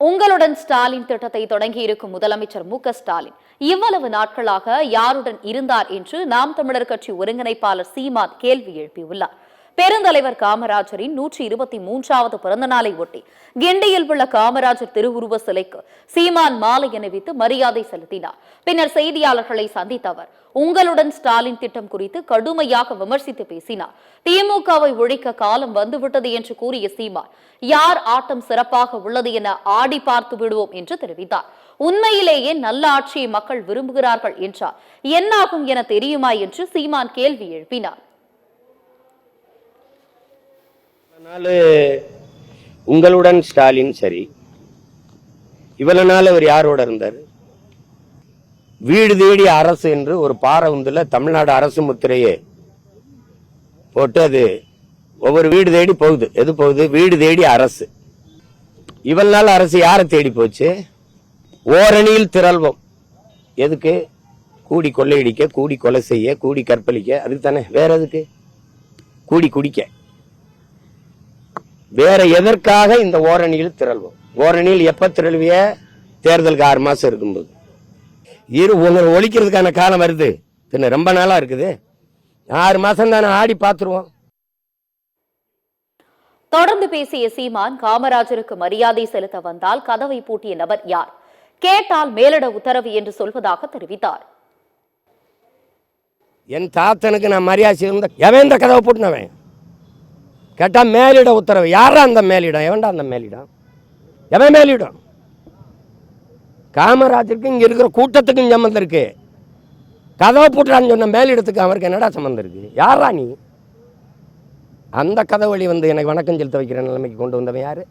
உங்களுடன் ஸ்டாலின் திட்டத்தை தொடங்கியிருக்கும் முதலமைச்சர் மு.க.ஸ்டாலின் இவ்வளவு நாட்களாக யாருடன் இருந்தார் என்று நாம் தமிழர் கட்சி ஒருங்கிணைப்பாளர் சீமான் கேள்வி எழுப்பியுள்ளார். பெருந்தலைவர் காமராஜரின் 123வது பிறந்த நாளை ஒட்டி கிண்டியில் உள்ள காமராஜர் திருவுருவ சிலைக்கு சீமான் மாலை அணிவித்து மரியாதை செலுத்தினார். பின்னர் செய்தியாளர்களை சந்தித்த அவர் உங்களுடன் ஸ்டாலின் திட்டம் குறித்து கடுமையாக விமர்சித்து பேசினார். திமுகவை ஒழிக்க காலம் வந்துவிட்டது என்று கூறிய சீமான் யார் ஆட்டம் சிறப்பாக உள்ளது என ஆடி பார்த்து விடுவோம் என்று தெரிவித்தார். உண்மையிலேயே நல்ல ஆட்சியை மக்கள் விரும்புகிறார்கள் என்றார். என்னாகும் என தெரியுமா என்று சீமான் கேள்வி எழுப்பினார். உங்களுடன் ஸ்டாலின் சரி, இவ்வளவு நாள் அவர் யாரோட இருந்தார்? வீடு தேடி அரசு என்று ஒரு பாரவுந்துல தமிழ்நாடு அரசு முத்திரையே போட்டு அது ஒவ்வொரு வீடு தேடி போகுது. எது போகுது? வீடு தேடி அரசு. இவ்வளவு நாள் அரசு யாரை தேடி போச்சு? ஓரணியில் திரள்வோம். எதுக்கு? கூடி கொள்ளையடிக்க, கூடி கொலை செய்ய, கூடி கற்பழிக்க. அதுக்கு தானே. வேற எதுக்கு? கூடி குடிக்க. வேற எதற்காக இந்த ஓரணியில் திரள்வோம்? ஓரணியில் எப்ப திரள்விய? தேர்தலுக்கு 6 மாசம் இருக்கும்போது. உங்களை ஒழிக்கிறதுக்கான காலம் வருது. ரொம்ப நாளா இருக்குது. 6 மாசம் தானே, ஆடி பார்த்துருவோம். தொடர்ந்து பேசிய சீமான் காமராஜருக்கு மரியாதை செலுத்த வந்தால் கதவை பூட்டிய நபர் யார்? கேட்டால் மேலிட உத்தரவு என்று சொல்வதாக தெரிவித்தார். என் தாத்தனுக்கு நான் மரியாதை இருந்த எவன் இந்த கதவை பூட்டினவன்? கேட்டா மேலிட உத்தரவு. யாரா அந்த மேலிடம்? எவன்டா அந்த மேலிடம்? எவன் மேலிடம்? காமராஜருக்கு இங்க இருக்கிற கூட்டத்துக்கும் சம்பந்தம் இருக்கு. கதவை பூட்டுறான்னு சொன்ன மேலிடத்துக்கு அவருக்கு என்னடா சம்பந்தம் இருக்கு? யாரா நீ? அந்த கதவு வழி வந்து எனக்கு வணக்கம் செலுத்த வைக்கிற நிலைமைக்கு கொண்டு வந்தவன் யாரு?